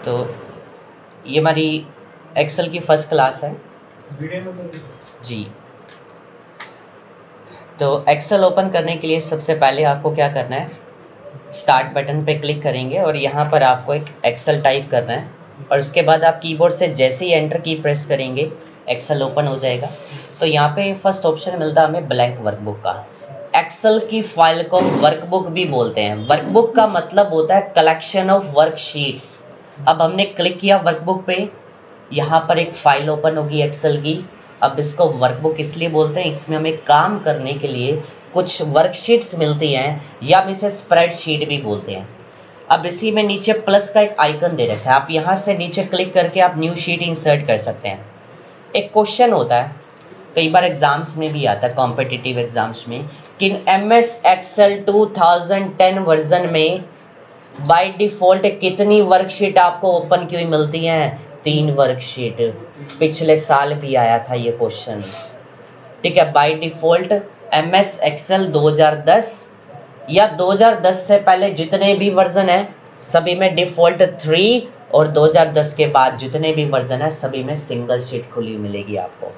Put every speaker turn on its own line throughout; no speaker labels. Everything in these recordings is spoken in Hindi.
तो ये हमारी एक्सेल की फर्स्ट क्लास है जी। तो एक्सेल ओपन करने के लिए सबसे पहले आपको क्या करना है, स्टार्ट बटन पे क्लिक करेंगे और यहाँ पर आपको एक एक्सेल टाइप करना है और उसके बाद आप कीबोर्ड से जैसे ही एंटर की प्रेस करेंगे एक्सेल ओपन हो जाएगा। तो यहाँ पे फर्स्ट ऑप्शन मिलता है हमें ब्लैंक वर्कबुक का। एक्सेल की फाइल को वर्कबुक भी बोलते हैं। वर्कबुक का मतलब होता है कलेक्शन ऑफ वर्कशीट्स। अब हमने क्लिक किया वर्कबुक पे, यहाँ पर एक फाइल ओपन होगी एक्सेल की। अब इसको वर्कबुक इसलिए बोलते हैं, इसमें हमें काम करने के लिए कुछ वर्कशीट्स मिलती हैं या हम इसे स्प्रेडशीट भी बोलते हैं। अब इसी में नीचे प्लस का एक आइकन दे रखा है, आप यहाँ से नीचे क्लिक करके आप न्यू शीट इंसर्ट कर सकते हैं। एक क्वेश्चन होता है, कई बार एग्जाम्स में भी आता है, कॉम्पिटिटिव एग्जाम्स में, कि MS एक्सेल 2010 वर्जन में बाय डिफ़ॉल्ट कितनी वर्कशीट आपको ओपन की हुई मिलती हैं? 3 वर्कशीट। पिछले साल भी आया था ये क्वेश्चन, ठीक है। बाय डिफ़ॉल्ट MS एक्सेल 2010 या 2010 से पहले जितने भी वर्जन है सभी में डिफ़ॉल्ट 3 और 2010 के बाद जितने भी वर्जन है सभी में सिंगल शीट खुली मिलेगी आपको,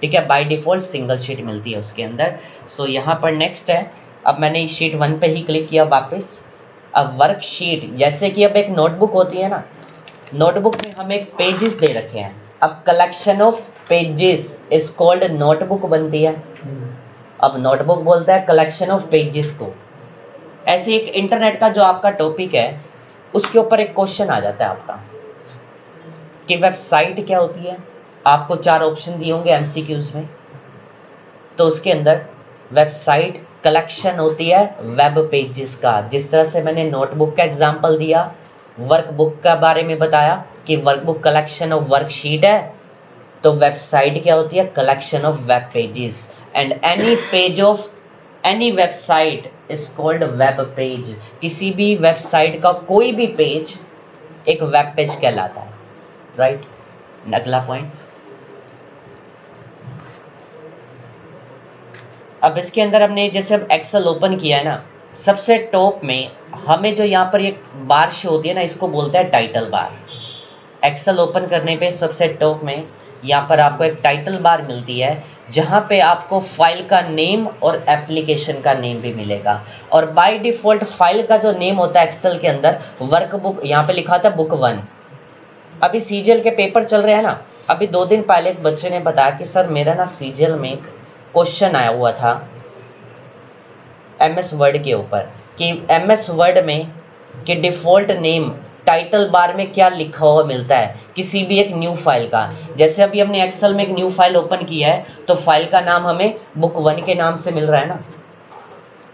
ठीक है। बाय डिफ़ॉल्ट सिंगल शीट मिलती है उसके अंदर। सो यहाँ पर नेक्स्ट है, अब मैंने शीट 1 पे ही क्लिक किया वापस। अब वर्कशीट जैसे कि अब एक नोटबुक होती है ना, नोटबुक में हमें एक पेजेस दे रखे हैं। अब collection of pages is called notebook बनती है। अब नोटबुक बोलता है कलेक्शन ऑफ पेजेस को। ऐसे एक इंटरनेट का जो आपका टॉपिक है उसके ऊपर एक क्वेश्चन आ जाता है आपका कि वेबसाइट क्या होती है। आपको 4 ऑप्शन दिए होंगे MCQs में, तो उसके अंदर वेबसाइट कलेक्शन होती है वेब पेजेस का। जिस तरह से मैंने नोटबुक का एग्जांपल दिया, वर्कबुक का बारे में बताया कि वर्कबुक कलेक्शन ऑफ वर्कशीट है, तो वेबसाइट क्या होती है? Collection of web pages. And any page of any website is called web page. किसी भी वेबसाइट का कोई भी पेज एक वेब पेज कहलाता है, राइट। अगला पॉइंट, अब इसके अंदर हमने जैसे अब एक्सेल ओपन किया है ना, सबसे टॉप में हमें जो यहाँ पर एक बार शो होती है ना, इसको बोलते हैं टाइटल बार। एक्सेल ओपन करने पे सबसे टॉप में यहाँ पर आपको एक टाइटल बार मिलती है जहाँ पे आपको फाइल का नेम और एप्लीकेशन का नेम भी मिलेगा। और बाय डिफ़ॉल्ट फाइल का जो नेम होता है एक्सेल के अंदर वर्कबुक, यहाँ पे लिखा था बुक 1। अभी सीजीएल के पेपर चल रहे हैं ना, अभी 2 दिन पहले एक बच्चे ने बताया कि सर मेरा ना सीजीएल में क्वेश्चन आया हुआ था MS वर्ड के ऊपर कि MS वर्ड में कि डिफ़ॉल्ट नेम टाइटल बार में क्या लिखा हुआ मिलता है किसी भी एक न्यू फाइल का। जैसे अभी हमने एक्सेल में एक न्यू फाइल ओपन किया है तो फाइल का नाम हमें बुक 1 के नाम से मिल रहा है ना,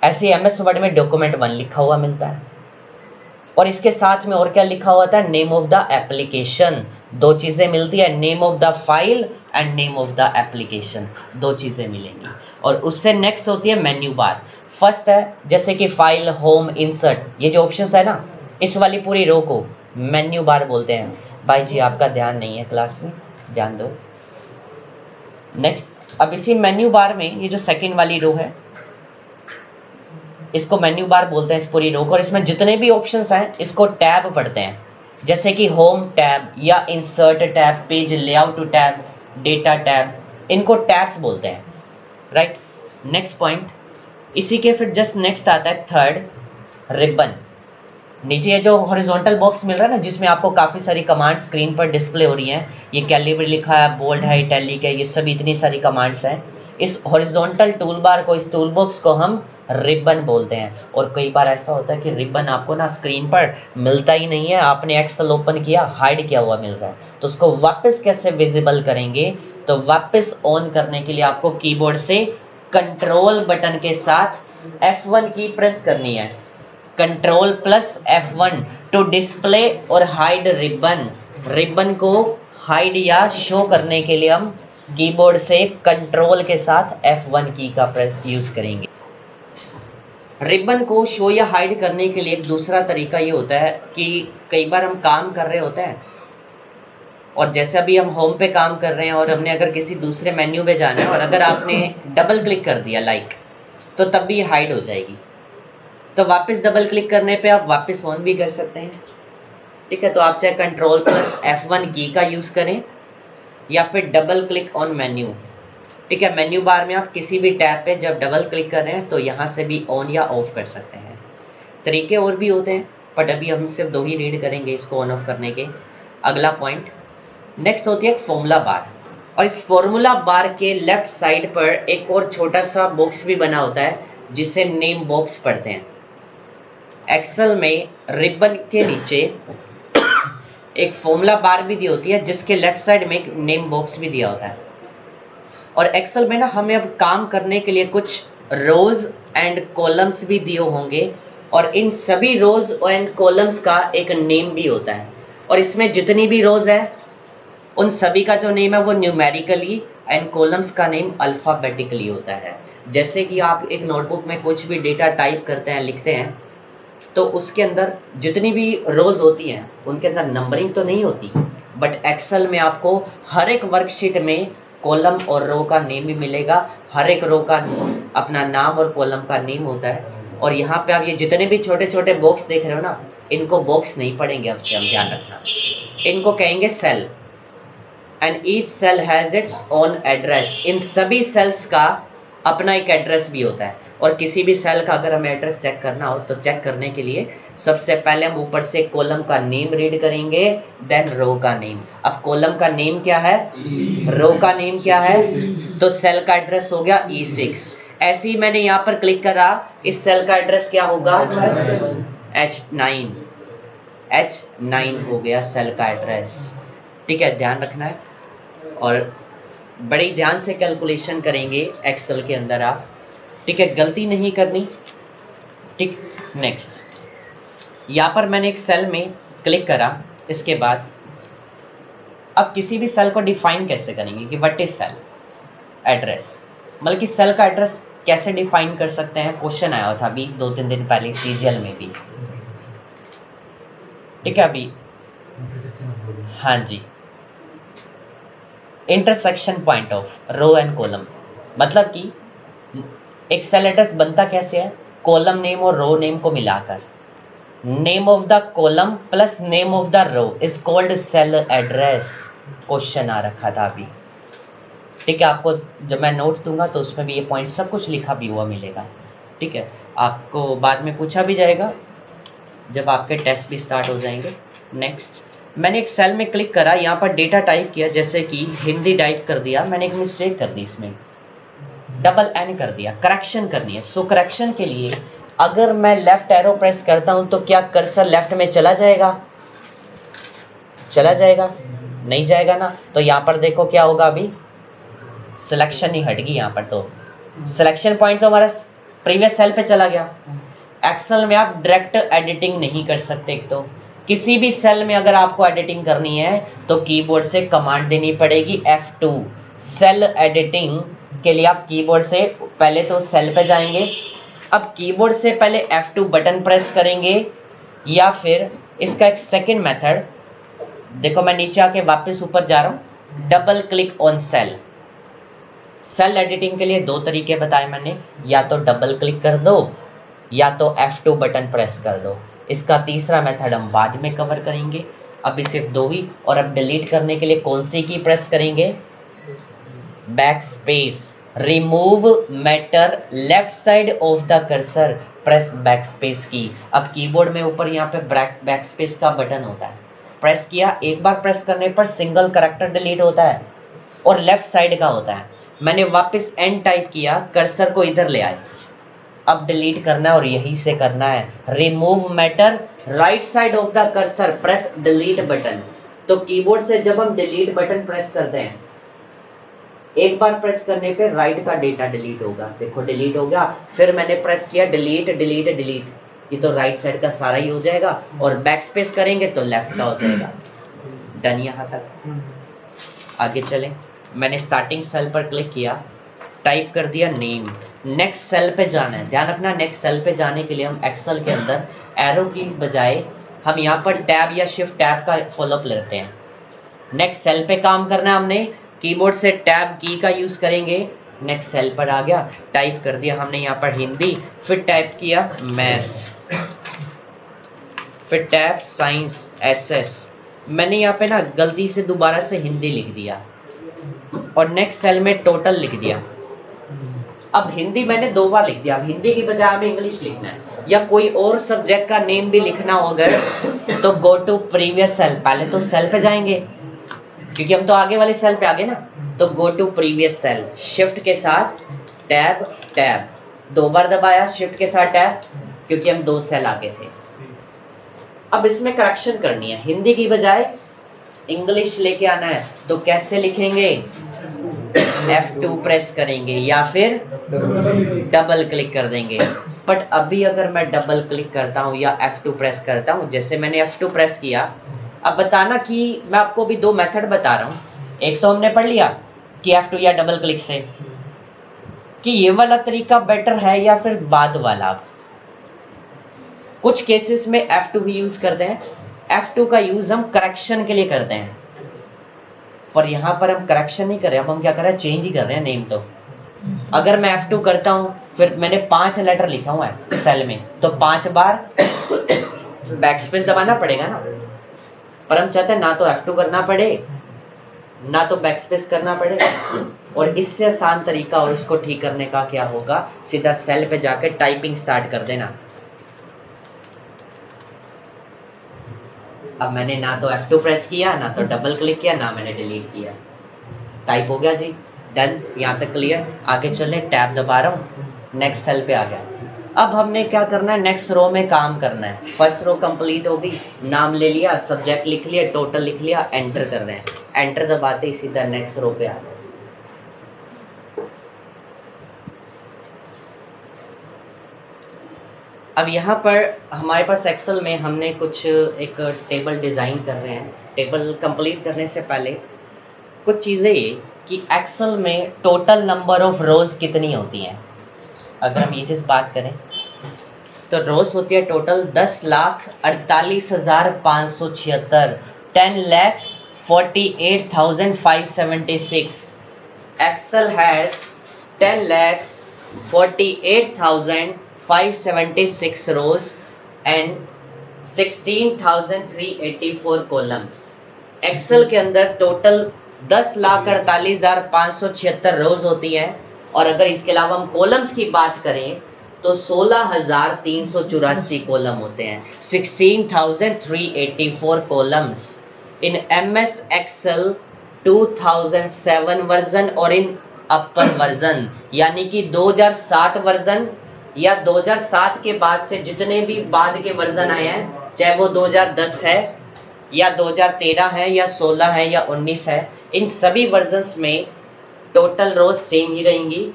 ऐसे MS वर्ड में डॉक्यूमेंट 1 लिखा हुआ मिलता है। और इसके साथ में और क्या लिखा हुआ था? Name of the application. 2 चीज़ें मिलती है, name of the file and name of the application, 2 चीज़ें मिलेंगी। और उससे नेक्स्ट होती है मेन्यू बार। फर्स्ट है जैसे कि फाइल, होम, इंसर्ट, ये जो ऑप्शंस है ना, इस वाली पूरी रो को मेन्यू बार बोलते हैं। भाई जी आपका ध्यान नहीं है क्लास में, ध्यान दो। नेक्स्ट, अब इसी मेन्यू बार में ये जो सेकेंड वाली रो है इसको मेन्यू बार बोलते हैं, इस पूरी रो को। और इसमें जितने भी ऑप्शंस हैं इसको टैब पढ़ते हैं, जैसे कि होम टैब या insert tab, page layout tab, data tab, इनको टैब्स बोलते हैं, राइट। नेक्स्ट पॉइंट, इसी के फिर जस्ट नेक्स्ट आता है थर्ड, रिबन। नीचे ये जो हॉरिजॉन्टल बॉक्स मिल रहा है ना जिसमें आपको काफ़ी सारी कमांड स्क्रीन पर डिस्प्ले हो रही हैं, ये कैलिबर लिखा है, बोल्ड है, इटैलिक है, ये सब इतनी सारी कमांड्स हैं। इस हॉरिजॉन्टल टूल बार को, इस टूल बॉक्स को हम रिबन बोलते हैं। और कई बार ऐसा होता है कि रिबन आपको ना स्क्रीन पर मिलता ही नहीं है, आपने एक्सेल ओपन किया, हाइड किया हुआ मिल रहा है, तो उसको वापस कैसे विजिबल करेंगे? तो वापस ऑन करने के लिए आपको कीबोर्ड से कंट्रोल बटन के साथ F1 की प्रेस करनी है। Control plus F1 to display और हाइड रिबन। रिबन को हाइड या शो करने के लिए हम कीबोर्ड से कंट्रोल के साथ F1 की का प्रेस यूज करेंगे। रिबन को शो या हाइड करने के लिए एक दूसरा तरीका ये होता है कि कई बार हम काम कर रहे होते हैं और जैसे अभी हम होम पे काम कर रहे हैं और हमने अगर किसी दूसरे मेन्यू पे जाना है और अगर आपने डबल क्लिक कर दिया लाइक, तो तब भी हाइड हो जाएगी। तो वापस डबल क्लिक करने पे आप वापस ऑन भी कर सकते हैं, ठीक है, तो आप चाहे कंट्रोल प्लस F1 की का यूज करें या फिर डबल क्लिक ऑन मेन्यू। ठीक है, मेन्यू बार में आप किसी भी टैब पे जब डबल क्लिक कर रहे हैं तो यहाँ से भी ऑन या ऑफ कर सकते हैं। तरीके और भी होते हैं, बट अभी हम सिर्फ 2 ही रीड करेंगे इसको ऑन ऑफ करने के। अगला पॉइंट नेक्स्ट होती है फॉर्मूला बार, और इस फॉर्मूला बार के लेफ्ट साइड पर एक और छोटा सा बॉक्स भी बना होता है जिसे नेम बॉक्स पढ़ते हैं। एक्सेल में रिबन के नीचे एक फॉर्मूला बार भी दी होती है जिसके लेफ्ट साइड में एक नेम बॉक्स भी दिया होता है। और एक्सेल में ना हमें अब काम करने के लिए कुछ रोज एंड कॉलम्स भी दिए होंगे, और इन सभी रोज एंड कॉलम्स का एक नेम भी होता है, और इसमें जितनी भी रोज है उन सभी का जो नेम है वो न्यूमेरिकली एंड कॉलम्स का नेम अल्फ़ाबेटिकली होता है। जैसे कि आप एक नोटबुक में कुछ भी डेटा टाइप करते हैं, लिखते हैं, तो उसके अंदर जितनी भी रोज होती हैं उनके अंदर नंबरिंग तो नहीं होती, बट एक्सेल में आपको हर एक वर्कशीट में कॉलम और रो का नेम भी मिलेगा। हर एक रो का अपना नाम और कॉलम का नेम होता है। और यहाँ पे आप ये जितने भी छोटे छोटे बॉक्स देख रहे हो ना, इनको बॉक्स नहीं पढ़ेंगे, अब से हम ध्यान रखना, इनको कहेंगे cell, and each cell has its own address. इन सभी सेल्स का अपना एक एड्रेस भी होता है, और किसी भी सेल का अगर हमें एड्रेस चेक करना हो तो चेक करने के लिए सबसे पहले हम ऊपर से कॉलम का नेम रीड करेंगे, देन रो का नेम। अब कॉलम का नेम क्या है, रो का नेम क्या है, तो सेल का एड्रेस हो गया E6। ऐसे ही मैंने यहाँ पर क्लिक करा, इस सेल का एड्रेस क्या होगा, H9। H9 हो गया सेल का एड्रेस। ठीक है, ध्यान रखना है, और बड़ी ध्यान से कैलकुलेशन करेंगे एक्सेल के अंदर आप। ठीक है, गलती नहीं करनी। ठीक, नेक्स्ट यहाँ पर मैंने एक सेल में क्लिक करा, इसके बाद अब किसी भी सेल को डिफाइन कैसे करेंगे कि व्हाट इज सेल एड्रेस, मतलब कि सेल का एड्रेस कैसे डिफाइन कर सकते हैं। क्वेश्चन आया था अभी 2-3 दिन पहले CGL में भी। ठीक है, अभी हाँ जी, intersection point of row and column, मतलब कि एक सेल एड्रेस बनता कैसे है, कॉलम नेम और रो नेम को मिलाकर। Name of the column plus name of the row is called cell address. Question आ रखा था अभी। ठीक है, आपको जब मैं नोट्स दूंगा तो उसमें भी ये पॉइंट सब कुछ लिखा भी हुआ मिलेगा। ठीक है, आपको बाद में पूछा भी जाएगा जब आपके टेस्ट भी स्टार्ट हो जाएंगे। नेक्स्ट, मैंने एक सेल में क्लिक करा, यहाँ पर डेटा टाइप किया, जैसे कि हिंदी टाइप कर दिया, मैंने एक मिस्टेक कर दी, इसमें डबल N कर दिया, करेक्शन करनी है। सो करेक्शन के लिए अगर मैं लेफ्ट एरो प्रेस करता हूं तो क्या कर्सर लेफ्ट में चला जाएगा, चला जाएगा, नहीं जाएगा ना। तो यहाँ पर देखो क्या होगा, अभी सिलेक्शन ही हट गई, यहाँ पर तो सिलेक्शन पॉइंट तो हमारा प्रीवियस सेल पे चला गया। एक्सेल में आप डायरेक्ट एडिटिंग नहीं कर सकते। एक तो किसी भी सेल में अगर आपको एडिटिंग करनी है तो कीबोर्ड से कमांड देनी पड़ेगी F2। सेल एडिटिंग के लिए आप कीबोर्ड से पहले तो सेल पे जाएंगे, अब कीबोर्ड से पहले F2 बटन प्रेस करेंगे, या फिर इसका एक सेकंड मेथड, देखो मैं नीचे आके वापस ऊपर जा रहा हूँ, double click on cell. Cell editing के लिए 2 तरीके बताए मैंने, या तो डबल क्लिक कर दो या तो F2 बटन प्रेस कर दो। इसका तीसरा मेथड हम बाद में कवर करेंगे, अभी सिर्फ 2 ही। और अब डिलीट करने के लिए कौन सी की प्रेस करेंगे, back space. Remove matter left side of the cursor, press back space की। अब कीबोर्ड में ऊपर यहाँ पे बैक स्पेस का बटन होता है, प्रेस किया, एक बार प्रेस करने पर सिंगल कैरेक्टर डिलीट होता है और लेफ्ट साइड का होता है। मैंने वापस एन टाइप किया, कर्सर को इधर ले आए, अब डिलीट करना है और यहीं से करना है। Remove matter right side of the cursor, press delete button. तो कीबोर्ड से जब हम डिलीट बटन प्रेस करते हैं, एक बार प्रेस करने पे राइट का डेटा डिलीट होगा, देखो डिलीट हो गया। फिर मैंने प्रेस किया डिलीट डिलीट डिलीट, ये तो राइट साइड का सारा ही हो जाएगा, और बैक स्पेस करेंगे तो लेफ्ट का हो जाएगा। डन यहाँ तक। आगे चलें, मैंने स्टार्टिंग सेल पर क्लिक किया, टाइप कर दिया नेम। नेक्स्ट सेल पे जाना है, ध्यान रखना नेक्स्ट सेल पे जाने के लिए हम एक्सेल के अंदर एरो की बजाय हम यहाँ पर टैब या शिफ्ट टैब का फॉलोअप लेते हैं। नेक्स्ट सेल पे काम करना है हमने, कीबोर्ड से टैब की का यूज करेंगे। नेक्स्ट सेल पर आ गया, टाइप कर दिया हमने यहाँ पर हिंदी, फिर टाइप किया मैथ। फिर टैब साइंस SS, मैंने यहाँ पे ना गलती से दोबारा से हिंदी लिख दिया और नेक्स्ट सेल में टोटल लिख दिया। अब हिंदी मैंने 2 बार लिख दिया, अब हिंदी की बजाय हमें इंग्लिश लिखना है या कोई और सब्जेक्ट का नेम भी लिखना हो अगर, तो गो टू प्रीवियस सेल, पहले तो सेल पे जाएंगे क्योंकि हम तो आगे वाले सेल पे आ गए ना, तो go to previous cell, shift के साथ टैब टैब, 2 बार दबाया शिफ्ट के साथ टैब क्योंकि हम 2 सेल आगे थे। अब इसमें करेक्शन करनी है, हिंदी की बजाय इंग्लिश लेके आना है, तो कैसे लिखेंगे? F2 प्रेस करेंगे या फिर डबल क्लिक कर देंगे। बट अभी अगर मैं डबल क्लिक करता हूँ या F2 प्रेस करता हूँ, जैसे मैंने F2 प्रेस किया, अब बताना कि मैं आपको भी 2 मेथड बता रहा हूँ। एक तो हमने पढ़ लिया कि F2 या डबल क्लिक से, कि ये वाला तरीका बेटर है या फिर बाद वाला। कुछ केसेस में F2 ही यूज करते हैं, F2 का यूज हम करेक्शन के लिए करते हैं, पर यहाँ पर हम करेक्शन नहीं कर रहे, अब हम क्या कर रहे हैं? चेंज ही कर रहे हैं नेम। तो अगर मैं F2 करता हूँ, फिर मैंने 5 लेटर लिखा हुआ है सेल में, तो 5 बार बैकस्पेस दबाना पड़ेगा ना, पर हम चाहते हैं ना तो F2 करना पड़े ना तो बैकस्पेस करना पड़े। और इससे आसान तरीका और उसको ठीक करने का क्या होगा, सीधा सेल पे जाकर टाइपिंग स्टार्ट कर देना। अब मैंने ना तो F2 प्रेस किया, ना तो डबल क्लिक किया, ना मैंने डिलीट किया, टाइप हो गया जी, डन। यहाँ तक क्लियर। आगे चले, टैब दबा रहा हूँ, नेक्स्ट सेल पे आ गया। अब हमने क्या करना है? नेक्स्ट रो में काम करना है। फर्स्ट रो कंप्लीट होगी, नाम ले लिया, सब्जेक्ट लिख लिया, टोटल लिख लिया, एंटर कर रहे हैं। एंटर दबाते ही सीधा नेक्स्ट रो पे आ गए। अब यहाँ पर हमारे पास एक्सेल में हमने कुछ एक टेबल डिज़ाइन कर रहे हैं। टेबल कंप्लीट करने से पहले कुछ चीज़ें ये कि एक्सेल में टोटल नंबर ऑफ रोज़ कितनी होती हैं। अगर हम ये चीज़ बात करें तो रोज़ होती है total 10,48,576, 10,48,576। Excel has 10,48,576 rows and 16,384 columns। Excel के अंदर टोटल 10,48,576 रोज होती हैं, और अगर इसके अलावा हम कॉलम्स की बात करें तो 16,384 कॉलम होते हैं, 16,384 columns in MS Excel 2007 version और इन अपर वर्जन, यानी कि 2007 वर्जन या 2007 के बाद से जितने भी बाद के वर्जन आए हैं, चाहे वो 2010 है या 2013 है या 16 है या 19 है, इन सभी वर्जन्स में टोटल रोज सेम ही रहेंगी।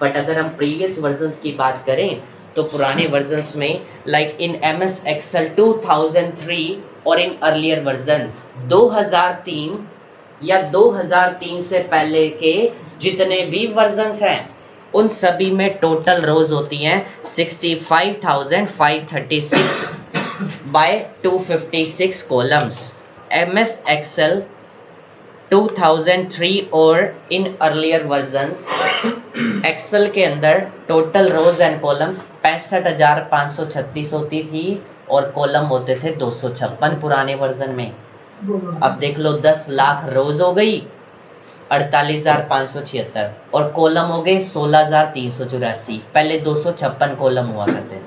बट अगर हम प्रीवियस वर्जन्स की बात करें तो पुराने वर्जन्स में लाइक इन MS Excel 2003 और इन अर्लियर वर्जन 2003 या 2003 से पहले के जितने भी वर्जन्स हैं उन सभी में टोटल रोज होती हैं 65,536 बाय 256 कॉलम्स। MS Excel 2003 और इन अर्लियर वर्जन्स एक्सेल के अंदर टोटल रोज एंड कॉलम्स 65,536 होती थी और कॉलम होते थे 256 पुराने वर्जन में। अब देख लो 10 लाख रोज हो गई 48,576 और कॉलम हो गए 16,384। पहले 256 कॉलम हुआ करते थे।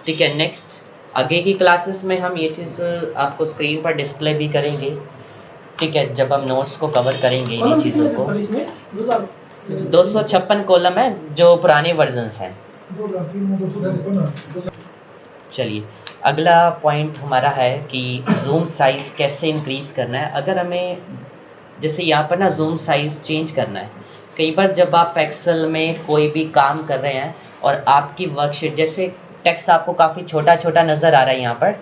ठीक है, नेक्स्ट आगे की क्लासेस में हम ये चीज़ आपको स्क्रीन पर डिस्प्ले भी करेंगे। ठीक है, जब हम नोट्स को कवर करेंगे इन चीज़ों को। 256 कॉलम है जो पुराने वर्जन्स हैं। चलिए, अगला पॉइंट हमारा है कि जूम साइज कैसे इंक्रीज करना है। अगर हमें जैसे यहाँ पर ना जूम साइज चेंज करना है, कई बार जब आप एक्सेल में कोई भी काम कर रहे हैं और आपकी वर्कशीट जैसे टेक्स्ट आपको काफ़ी छोटा छोटा नज़र आ रहा है यहाँ पर,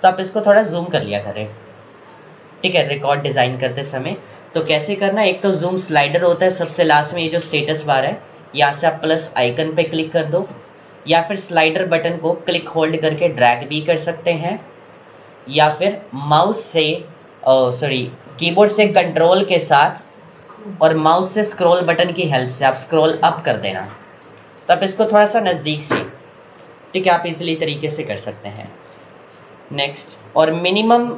तो आप इसको थोड़ा जूम कर लिया करें। ठीक है, रिकॉर्ड डिज़ाइन करते समय तो कैसे करना है, एक तो जूम स्लाइडर होता है सबसे लास्ट में, ये जो स्टेटस बार है यहाँ से आप प्लस आइकन पे क्लिक कर दो, या फिर स्लाइडर बटन को क्लिक होल्ड करके ड्रैग भी कर सकते हैं, या फिर माउस से कीबोर्ड से कंट्रोल के साथ और माउस से स्क्रॉल बटन की हेल्प से आप स्क्रॉल अप कर देना। तो आप इसको थोड़ा सा नज़दीक से, ठीक है, आप इजीली तरीके से कर सकते हैं। नेक्स्ट, और मिनिमम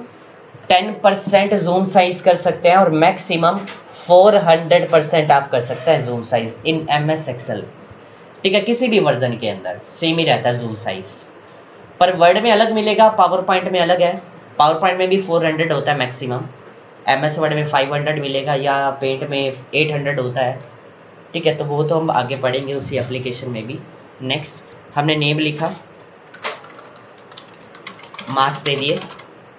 10% जूम साइज कर सकते हैं और मैक्सिमम 400% आप कर सकते हैं zoom size in MS Excel. ठीक है, किसी भी वर्जन के अंदर सेम ही रहता है जूम साइज, पर वर्ड में अलग मिलेगा, पावर पॉइंट में अलग है। पावर पॉइंट में भी 400 होता है मैक्सिमम, MS वर्ड में 500 मिलेगा या पेंट में 800 होता है। ठीक है, तो वो तो हम आगे पढ़ेंगे उसी एप्लीकेशन में भी। नेक्स्ट, हमने नेम लिखा, मार्क्स दे दिए,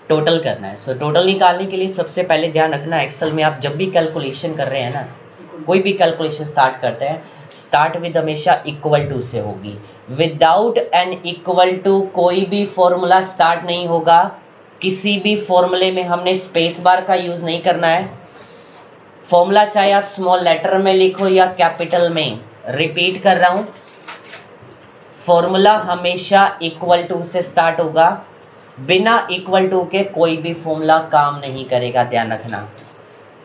टोटल करना है। सो टोटल निकालने के लिए सबसे पहले ध्यान रखना, एक्सेल में आप जब भी कैलकुलेशन कर रहे हैं ना, कोई भी कैलकुलेशन स्टार्ट करते हैं, स्टार्ट विद हमेशा इक्वल टू से होगी। विदाउट एन इक्वल टू कोई भी फॉर्मूला स्टार्ट नहीं होगा। किसी भी फॉर्मूले में हमने स्पेस बार का यूज नहीं करना है। फॉर्मूला चाहे आप स्मॉल लेटर में लिखो या कैपिटल में, रिपीट कर रहा हूं, फॉर्मूला हमेशा इक्वल टू से स्टार्ट होगा। बिना इक्वल टू के कोई भी फॉर्मूला काम नहीं करेगा, ध्यान रखना।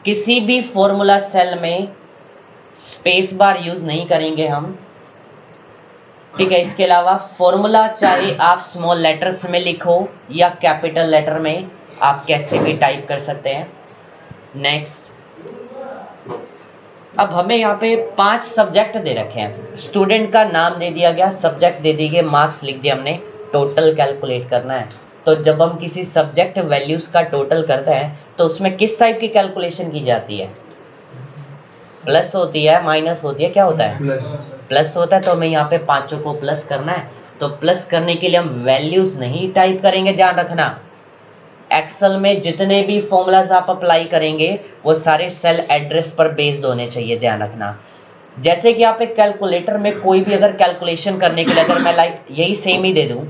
किसी भी फॉर्मूला सेल में स्पेस बार यूज नहीं करेंगे हम। ठीक है, इसके अलावा फॉर्मूला चाहे आप स्मॉल लेटर्स में लिखो या कैपिटल लेटर में, आप कैसे भी टाइप कर सकते हैं। नेक्स्ट, अब हमें यहाँ पे 5 सब्जेक्ट दे रखे हैं। स्टूडेंट का नाम दे दिया गया, सब्जेक्ट दे दिए, मार्क्स लिख दिया हमने, टोटल कैलकुलेट करना है। तो जब हम किसी सब्जेक्ट वैल्यूज का टोटल करते हैं तो उसमें किस टाइप की कैलकुलेशन की जाती है? प्लस होती है, माइनस होती है, क्या होता है? प्लस होता है। तो हमें यहाँ पे 5 को प्लस करना है। तो प्लस करने के लिए हम वैल्यूज नहीं टाइप करेंगे, ध्यान रखना। एक्सेल में जितने भी फॉर्मूलाज आप अप्लाई करेंगे वो सारे सेल एड्रेस पर बेस्ड होने चाहिए, ध्यान रखना। जैसे कि आप एक कैलकुलेटर में कोई भी अगर कैलकुलेशन करने के लिए, अगर मैं लाइक यही सेम ही दे दूं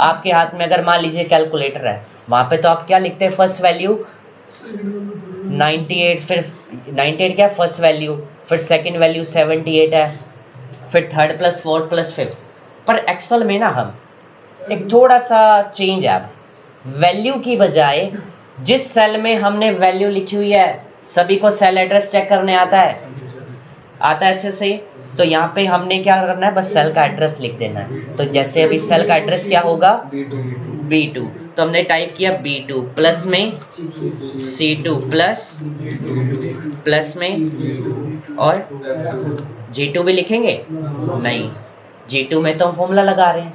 आपके हाथ में, अगर मान लीजिए कैलकुलेटर है, वहां पे तो आप क्या लिखते हैं? फर्स्ट वैल्यू 98, फिर 98 क्या फर्स्ट वैल्यू, फिर सेकंड वैल्यू 78 है, फिर third plus fourth plus fifth. पर एक्सेल में ना हम एक थोड़ा सा चेंज है, अब वैल्यू की बजाय जिस सेल में हमने वैल्यू लिखी हुई है, सभी को सेल एड्रेस चेक करने आता है अच्छे से। तो यहाँ पे हमने क्या करना है? बस सेल का एड्रेस लिख देना है। तो जैसे अभी सेल का एड्रेस क्या होगा? B2। तो हमने टाइप किया B2 प्लस में C2 प्लस में, और G2 भी लिखेंगे? नहीं, G2 में तो हम फॉर्मूला लगा रहे हैं।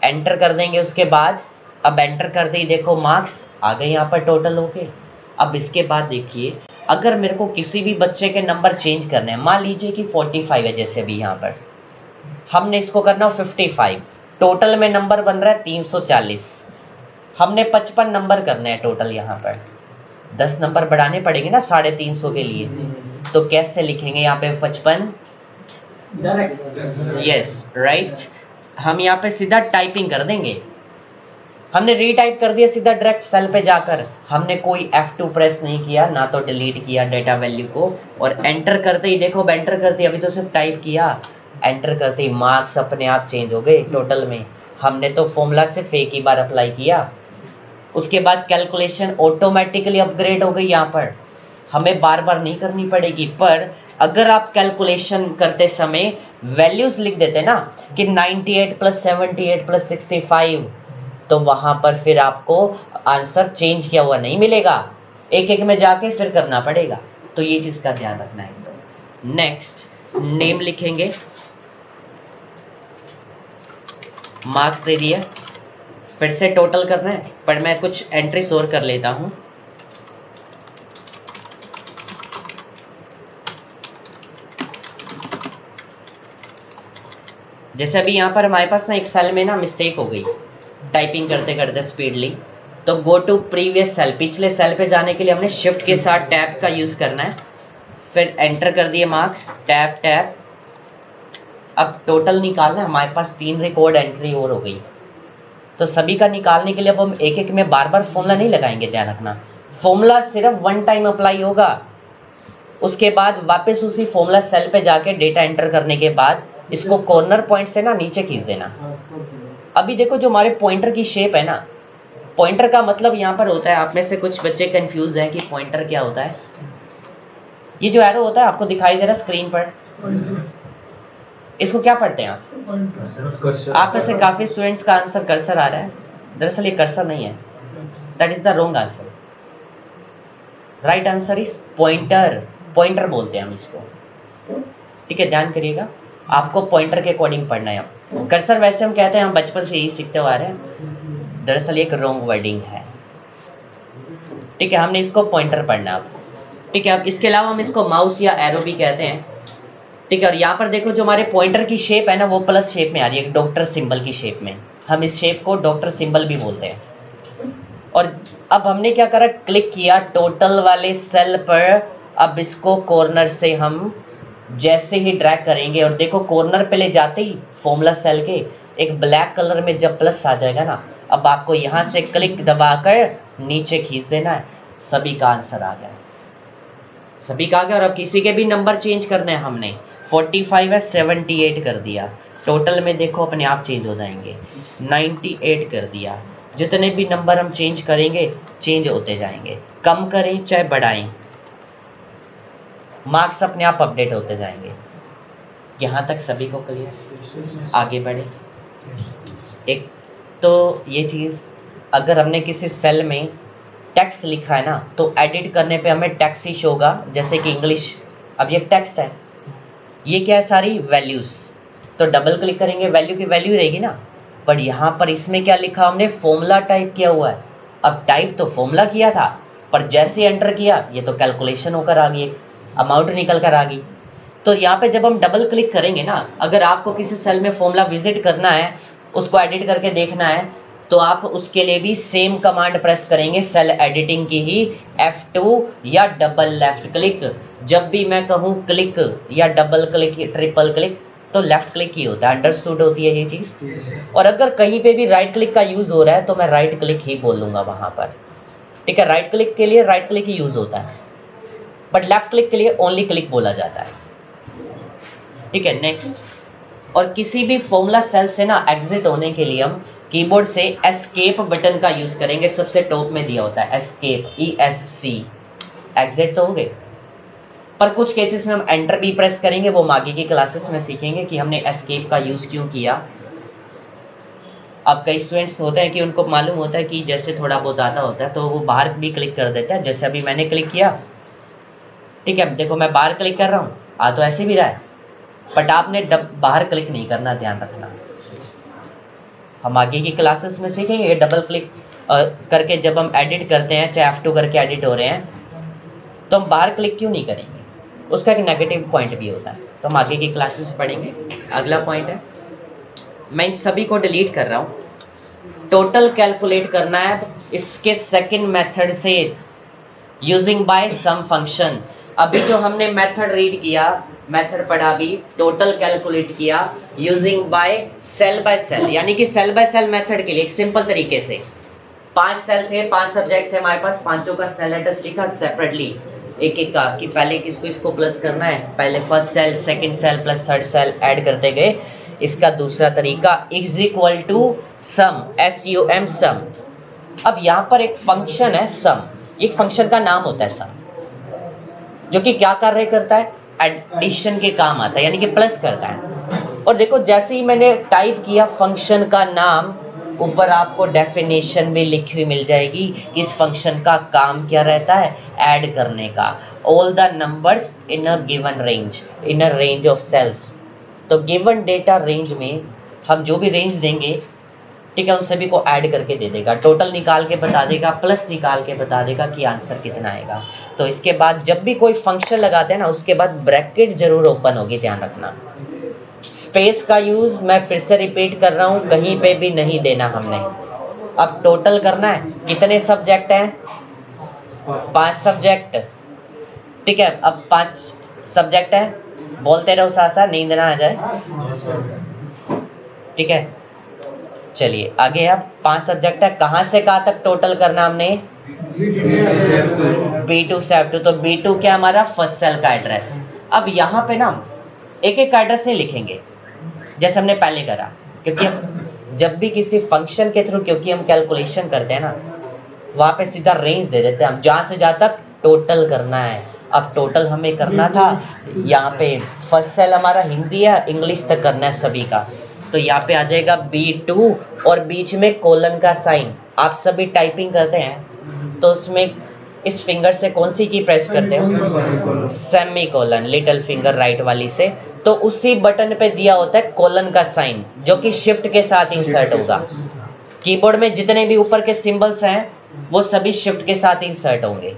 एंटर कर देंगे उसके बाद, अब एंटर कर दी, देखो मार्क्स आ गए यहाँ पर टोटल होके। अब इसके बाद देखिए, अगर मेरे को किसी भी बच्चे के नंबर चेंज करने हैं, मान लीजिए कि 45 है, जैसे अभी यहाँ पर हमने इसको करना 55, टोटल में नंबर बन रहा है 340, हमने 55 नंबर करने हैं टोटल। यहाँ पर 10 नंबर बढ़ाने पड़ेंगे ना 350 के लिए। तो कैसे लिखेंगे यहाँ पे 55? Yes, right. हम यहाँ पे सीधा टाइपिंग कर देंगे। हमने रीटाइप कर दिया सीधा डायरेक्ट सेल पे जाकर, हमने कोई F2 प्रेस नहीं किया, ना तो डिलीट किया डेटा वैल्यू को। और एंटर करते ही देखो, एंटर करते ही अभी तो सिर्फ टाइप किया, एंटर करते ही मार्क्स अपने आप चेंज हो गए टोटल में। हमने तो फॉर्मूला सिर्फ एक ही बार अप्लाई किया, उसके बाद कैलकुलेशन ऑटोमेटिकली अपग्रेड हो गई। यहाँ पर हमें बार बार नहीं करनी पड़ेगी। पर अगर आप कैलकुलेशन करते समय वैल्यूज लिख देते ना कि 98 प्लस 78 प्लस 65, तो वहां पर फिर आपको आंसर चेंज किया हुआ नहीं मिलेगा, एक एक में जाके फिर करना पड़ेगा। तो ये चीज का ध्यान रखना है। तो नेक्स्ट, नेम लिखेंगे, मार्क्स दे दिए, फिर से टोटल करना है, पर मैं कुछ एंट्रीज और कर लेता हूं। जैसे अभी यहाँ पर हमारे पास ना एक सेल में ना मिस्टेक हो गई टाइपिंग करते करते स्पीडली, तो गो टू प्रीवियस सेल, पिछले सेल पे जाने के लिए हमने शिफ्ट के साथ टैब का यूज करना है। फिर एंटर कर दिए मार्क्स, टैब टैब। अब टोटल निकालना है, हमारे पास 3 रिकॉर्ड एंट्री और हो गई। तो सभी का निकालने के लिए अब हम एक एक में बार बार फॉर्मूला नहीं लगाएंगे, ध्यान रखना। फॉर्मूला सिर्फ वन टाइम अप्लाई होगा, उसके बाद वापस उसी फॉर्मूला सेल पे जाके डेटा एंटर करने के बाद इसको कॉर्नर पॉइंट से ना नीचे खींच देना। अभी देखो जो हमारे पॉइंटर की शेप है ना, पॉइंटर का मतलब यहाँ पर होता है, आप में से कुछ बच्चे कंफ्यूज हैं कि पॉइंटर क्या होता है। ये जो एरो होता है आपको दिखाई दे रहा है स्क्रीन पर, इसको क्या पढ़ते हैं आप? आप में से काफी स्टूडेंट्स का आंसर कर्सर आ रहा है। दरअसल ये कर्सर नहीं है, that is the wrong answer. Right answer is pointer, pointer बोलते हैं हम इसको, ठीक है, ध्यान करिएगा, आपको पॉइंटर के अकॉर्डिंग पढ़ना है। कर्सर वैसे हम कहते हैं, हम बचपन से यही सीखते हुए आ रहे हैं, दरअसल एक रॉन्ग वर्डिंग है, ठीक है, हमने इसको पॉइंटर पढ़ना अब, ठीक है। अब इसके अलावा हम इसको माउस या एरो भी कहते हैं, ठीक है। और यहाँ पर देखो जो हमारे पॉइंटर की शेप है ना, वो प्लस शेप में आ रही है, एक डॉक्टर सिंबल की शेप में, हम इस शेप को डॉक्टर सिंबल भी बोलते हैं। और अब हमने क्या करा, क्लिक किया टोटल वाले सेल पर, अब इसको कॉर्नर से हम जैसे ही ड्रैग करेंगे, और देखो कॉर्नर पे ले जाते ही फॉर्मूला सेल के एक ब्लैक कलर में जब प्लस आ जाएगा ना, अब आपको यहाँ से क्लिक दबाकर नीचे खींच देना है, सभी का आंसर आ गया, सभी का आ गया। और अब किसी के भी नंबर चेंज करने हैं हमने, 45 है 78 कर दिया, टोटल में देखो अपने आप चेंज हो जाएंगे, 98 कर दिया, जितने भी नंबर हम चेंज करेंगे चेंज होते जाएंगे, कम करें चाहे बढ़ाएं, मार्क्स अपने आप अपडेट होते जाएंगे। यहाँ तक सभी को क्लियर, आगे बढ़े। एक तो ये चीज़, अगर हमने किसी सेल में टेक्स्ट लिखा है ना, तो एडिट करने पे हमें टेक्स्ट ही शो होगा, जैसे कि इंग्लिश, अब ये टेक्स्ट है, ये क्या है, सारी वैल्यूज़, तो डबल क्लिक करेंगे वैल्यू की वैल्यू रहेगी ना, पर यहाँ पर इसमें क्या लिखा, हमने फॉर्मूला टाइप किया हुआ है, अब टाइप तो फॉर्मूला किया था, पर जैसे एंटर किया ये तो कैलकुलेशन होकर आ गई, अमाउंट निकल कर आ गई। तो यहाँ पे जब हम डबल क्लिक करेंगे ना, अगर आपको किसी सेल में फॉर्मूला विजिट करना है, उसको एडिट करके देखना है, तो आप उसके लिए भी सेम कमांड प्रेस करेंगे, सेल एडिटिंग की ही, F2 या डबल लेफ्ट क्लिक। जब भी मैं कहूँ क्लिक या डबल क्लिक, ट्रिपल क्लिक, तो लेफ्ट क्लिक ही होता है, अंडरस्टूड होती है ये चीज़। और अगर कहीं पे भी राइट क्लिक का यूज़ हो रहा है तो मैं राइट क्लिक ही बोलूँगा वहाँ पर, ठीक है, राइट क्लिक के लिए राइट क्लिक ही यूज़ होता है, बट लेफ्ट क्लिक के लिए ओनली क्लिक बोला जाता है, ठीक है। नेक्स्ट, और किसी भी फॉर्मूला सेल से ना एग्जिट होने के लिए हम कीबोर्ड से एस्केप बटन का यूज़ करेंगे, सबसे टॉप में दिया होता है एस्केप, ESC, एग्जिट तो हो गए, पर कुछ केसेस में हम एंटर भी प्रेस करेंगे, वो आगे की क्लासेस में सीखेंगे कि हमने एस्केप का यूज़ क्यों किया। अब कई स्टूडेंट्स होते हैं कि उनको मालूम होता है कि जैसे थोड़ा बहुत आता होता है तो वो बाहर भी क्लिक कर देता है, जैसे अभी मैंने क्लिक किया, ठीक है, देखो मैं बाहर क्लिक कर रहा हूँ, आ तो ऐसे भी रहा है, बट आपने बाहर क्लिक नहीं करना, ध्यान रखना। हम आगे की क्लासेस में सीखेंगे डबल क्लिक करके जब हम एडिट करते हैं, चाहे F2 करके एडिट हो रहे हैं, तो हम बाहर क्लिक क्यों नहीं करेंगे, उसका एक नेगेटिव पॉइंट भी होता है, तो हम आगे की क्लासेस में पढ़ेंगे। अगला पॉइंट है, मैं इन सभी को डिलीट कर रहा हूँ, टोटल कैलकुलेट करना है इसके सेकंड मेथड से, यूजिंग बाय सम फंक्शन। अभी जो हमने मेथड रीड किया, मेथड पढ़ा भी, टोटल कैलकुलेट किया यूजिंग बाय सेल, यानी कि सेल बाय सेल मेथड के लिए एक सिंपल तरीके से 5 सेल थे, 5 सब्जेक्ट थे हमारे पास, पांचों का सेल एड्रेस लिखा सेपरेटली, एक एक का, कि पहले किसको इसको प्लस करना है, पहले first cell, second cell plus third cell add करते गए। इसका दूसरा तरीका is equal to sum, SUM sum. अब यहाँ पर एक फंक्शन है सम, एक फंक्शन का नाम होता है सम, जो कि क्या कार्य करता है, एडिशन के काम आता है, यानी कि प्लस करता है। और देखो जैसे ही मैंने टाइप किया फंक्शन का नाम, ऊपर आपको डेफिनेशन भी लिखी हुई मिल जाएगी कि इस फंक्शन का काम क्या रहता है, ऐड करने का, all the numbers in a given range, in a range of cells. तो गिवन डेटा रेंज में हम जो भी रेंज देंगे, ठीक है, उन सभी को ऐड करके दे देगा, टोटल निकाल के बता देगा, प्लस निकाल के बता देगा कि आंसर कितना आएगा। तो इसके बाद जब भी कोई फंक्शन लगाते हैं ना, उसके बाद ब्रैकेट जरूर ओपन होगी, ध्यान रखना। स्पेस का यूज मैं फिर से रिपीट कर रहा हूँ, कहीं पे भी नहीं देना हमने। अब टोटल करना है, कितने सब्जेक्ट हैं, 5 सब्जेक्ट, ठीक है। अब 5 सब्जेक्ट है, बोलते रहो साथ साथ, नींद ना आ जाए, ठीक है। चलिए आगे, अब 5 सब्जेक्ट है, कहाँ से कहाँ तक टोटल करना हमने, B2 से F2, तो B2 क्या हमारा फर्स्ट सेल का एड्रेस। अब यहाँ पे ना एक एक एड्रेस नहीं लिखेंगे जैसे हमने पहले करा, क्योंकि जब भी किसी फंक्शन के थ्रू क्योंकि हम कैलकुलेशन करते हैं ना, वहाँ पे सीधा रेंज दे देते हैं हम, जहाँ से जहाँ तक टोटल करना है। अब टोटल हमें करना था, यहाँ पे फर्स्ट सेल हमारा हिंदी या इंग्लिश तक करना है सभी का, तो यहाँ पे आ जाएगा B2 और बीच में कोलन का साइन। आप सभी टाइपिंग करते हैं तो उसमें इस फिंगर से कौन सी की प्रेस करते हो? Semi colon, little finger right वाली से। तो उसी बटन पे दिया होता है कोलन का साइन, जो कि शिफ्ट के साथ इंसर्ट होगा। कीबोर्ड में जितने भी ऊपर के सिंबल्स हैं वो सभी शिफ्ट के साथ इंसर्ट होंगे।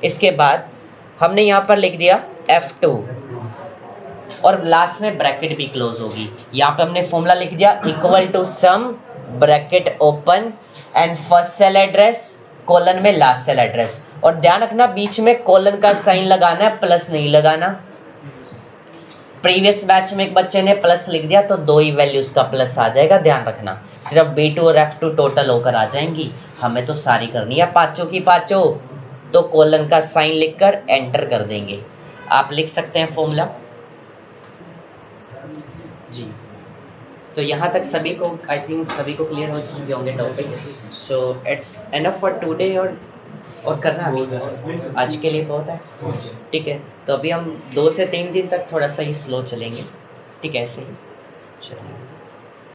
इसके बाद हमने यहाँ पर लिख दिया F2 और लास्ट में ब्रैकेट भी क्लोज होगी। यहाँ पे हमने फॉर्मूला लिख दिया equal to sum bracket open and first cell address colon में लास्ट सेल एड्रेस। और ध्यान रखना बीच में कोलन का साइन लगाना है, प्लस नहीं लगाना। प्रीवियस बैच में एक बच्चे ने प्लस लिख दिया तो दो ही वैल्यूज का प्लस आ जाएगा, ध्यान रखना। सिर्फ B2 और F2 टोटल होकर आ जाएंगी, हमें तो सारी करनी है पांचों की पांचों। तो कोलन का साइन लिखकर एंटर कर देंगे। आप लिख सकते हैं फॉर्मूला जी। तो यहाँ तक सभी को आई थिंक सभी को क्लियर हो चुके होंगे topics. So it's enough for today. और करना अभी आज के लिए बहुत है, ठीक है। तो अभी हम 2 से 3 दिन तक थोड़ा सा ही स्लो चलेंगे, ठीक है, ऐसे ही चलिए।